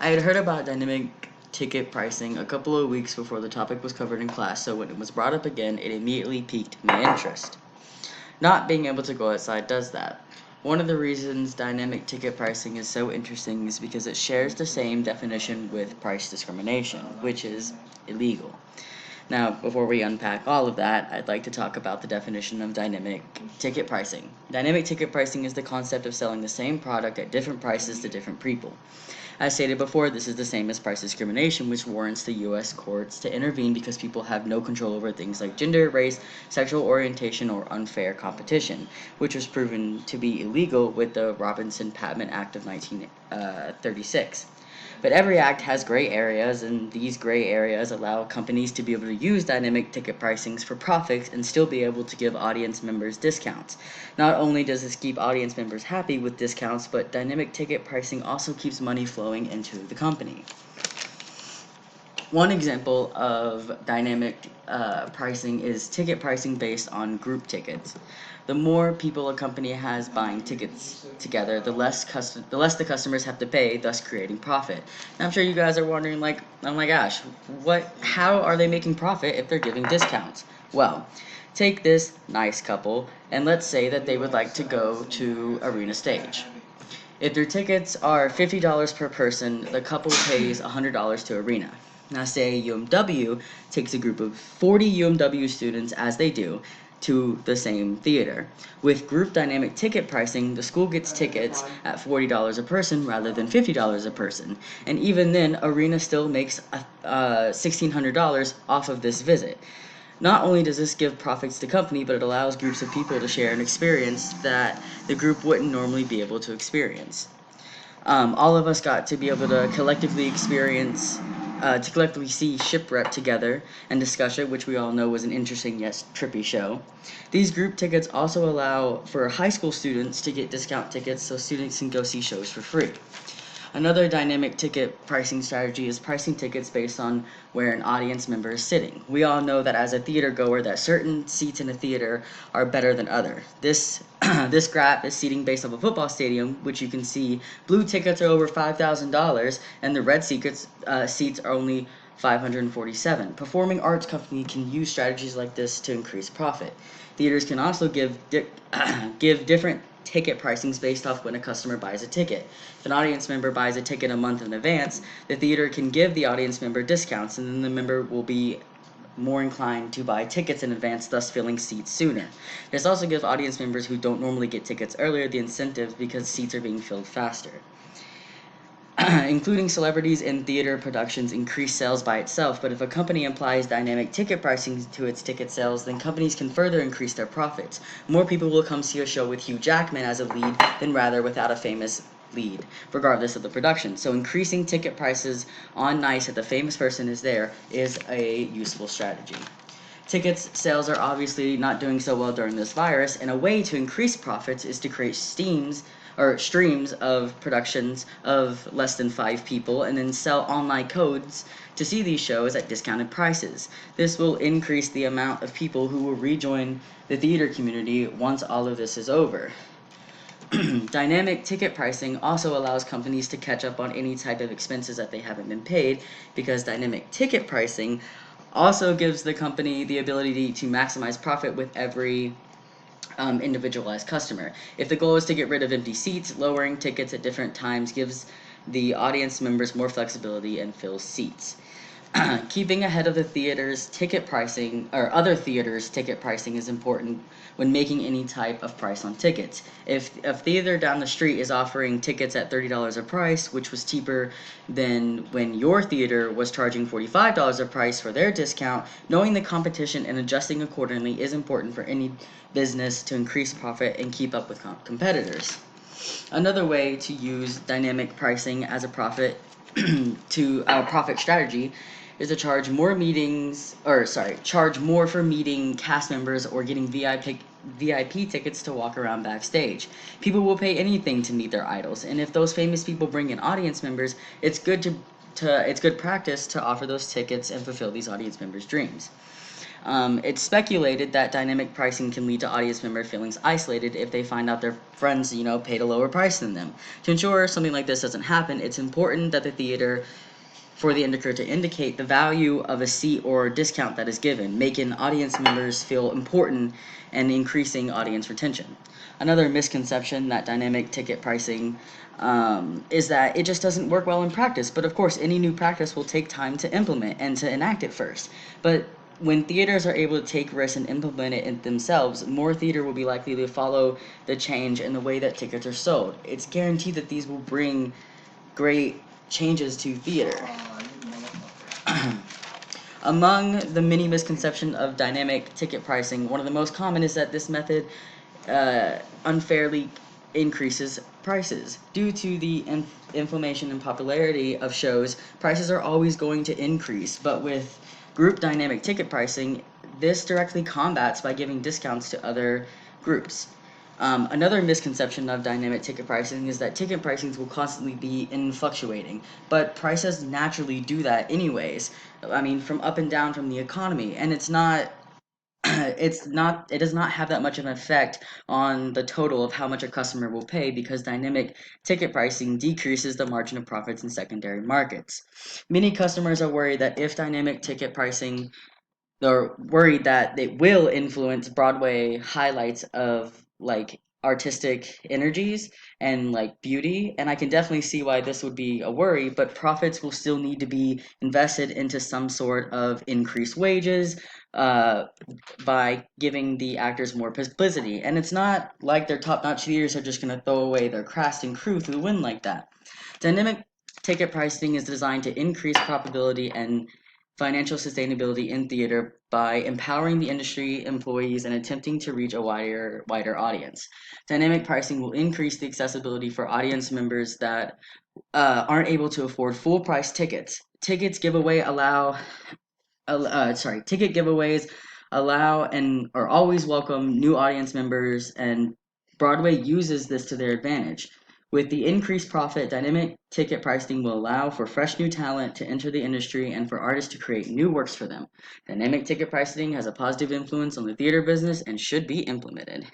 I had heard about dynamic ticket pricing a couple of weeks before the topic was covered in class, so when it was brought up again, it immediately piqued my interest. Not being able to go outside does that. One of the reasons dynamic ticket pricing is so interesting is because it shares the same definition with price discrimination, which is illegal. Now, before we unpack all of that, I'd like to talk about the definition of dynamic ticket pricing. Dynamic ticket pricing is the concept of selling the same product at different prices to different people. As stated before, this is the same as price discrimination, which warrants the U.S. courts to intervene because people have no control over things like gender, race, sexual orientation, or unfair competition, which was proven to be illegal with the Robinson-Patman Act of 1936. But every act has gray areas, and these gray areas allow companies to be able to use dynamic ticket pricings for profits and still be able to give audience members discounts. Not only does this keep audience members happy with discounts, but dynamic ticket pricing also keeps money flowing into the company. One example of dynamic pricing is ticket pricing based on group tickets. The more people a company has buying tickets together, the less the customers have to pay, thus creating profit. Now, I'm sure you guys are wondering, like, oh my gosh, how are they making profit if they're giving discounts? Well, take this nice couple, and let's say that they would like to go to Arena Stage. If their tickets are $50 per person, the couple pays $100 to Arena. Now, say UMW takes a group of 40 UMW students, as they do, to the same theater. With group dynamic ticket pricing, the school gets tickets at $40 a person rather than $50 a person. And even then, Arena still makes $1,600 off of this visit. Not only does this give profits to the company, but it allows groups of people to share an experience that the group wouldn't normally be able to experience. All of us got to be able to collectively see Shipwreck together and discuss it, which we all know was an interesting yet trippy show. These group tickets also allow for high school students to get discount tickets so students can go see shows for free. Another dynamic ticket pricing strategy is pricing tickets based on where an audience member is sitting. We all know that as a theater goer that certain seats in a theater are better than other. This this graph is seating based off a football stadium, which you can see blue tickets are over $5,000 and the red seats are only $547. Performing arts company can use strategies like this to increase profit. Theaters can also give different ticket pricings based off when a customer buys a ticket. If an audience member buys a ticket a month in advance, the theater can give the audience member discounts, and then the member will be more inclined to buy tickets in advance, thus filling seats sooner. This also gives audience members who don't normally get tickets earlier the incentive because seats are being filled faster. Including celebrities in theater productions increase sales by itself, but if a company applies dynamic ticket pricing to its ticket sales, then companies can further increase their profits. More people will come see a show with Hugh Jackman as a lead than rather without a famous lead, regardless of the production. So increasing ticket prices on nights that the famous person is there is a useful strategy. Tickets sales are obviously not doing so well during this virus, and a way to increase profits is to create streams of productions of less than 5 people and then sell online codes to see these shows at discounted prices. This will increase the amount of people who will rejoin the theater community once all of this is over. Dynamic ticket pricing also allows companies to catch up on any type of expenses that they haven't been paid, because dynamic ticket pricing also gives the company the ability to maximize profit with every individualized customer. If the goal is to get rid of empty seats, lowering tickets at different times gives the audience members more flexibility and fills seats. Keeping ahead of the theater's ticket pricing, or other theaters' ticket pricing, is important when making any type of price on tickets. If a theater down the street is offering tickets at $30 a price, which was cheaper than when your theater was charging $45 a price for their discount, knowing the competition and adjusting accordingly is important for any business to increase profit and keep up with competitors. Another way to use dynamic pricing as a profit strategy is to charge more for meeting cast members or getting VIP tickets to walk around backstage. People will pay anything to meet their idols, and if those famous people bring in audience members, it's good practice to offer those tickets and fulfill these audience members' dreams. It's speculated that dynamic pricing can lead to audience member feelings isolated if they find out their friends, paid a lower price than them. To ensure something like this doesn't happen, it's important that the theater for the indicator to indicate the value of a seat or discount that is given, making audience members feel important and increasing audience retention. Another misconception that dynamic ticket pricing is that it just doesn't work well in practice. But of course, any new practice will take time to implement and to enact it first. But when theaters are able to take risks and implement it themselves, more theater will be likely to follow the change in the way that tickets are sold. It's guaranteed that these will bring great changes to theater. Among the many misconceptions of dynamic ticket pricing, one of the most common is that this method unfairly increases prices. Due to the inflammation and popularity of shows, prices are always going to increase, but with group dynamic ticket pricing, this directly combats by giving discounts to other groups. Another misconception of dynamic ticket pricing is that ticket pricings will constantly be in fluctuating, but prices naturally do that anyways. I mean, from up and down from the economy, and it's not it does not have that much of an effect on the total of how much a customer will pay because dynamic ticket pricing decreases the margin of profits in secondary markets. Many customers are worried that if dynamic ticket pricing they're worried that it will influence Broadway highlights of like artistic energies and like beauty. And I can definitely see why this would be a worry, but profits will still need to be invested into some sort of increased wages uh, by giving the actors more publicity. And it's not like their top notch theaters are just going to throw away their cast and crew through the wind like that. Dynamic ticket pricing is designed to increase profitability and financial sustainability in theater by empowering the industry employees and attempting to reach a wider audience. Dynamic pricing will increase the accessibility for audience members that aren't able to afford full price tickets. Ticket giveaways allow and are always welcome new audience members, and Broadway uses this to their advantage. With the increased profit, dynamic ticket pricing will allow for fresh new talent to enter the industry and for artists to create new works for them. Dynamic ticket pricing has a positive influence on the theater business and should be implemented.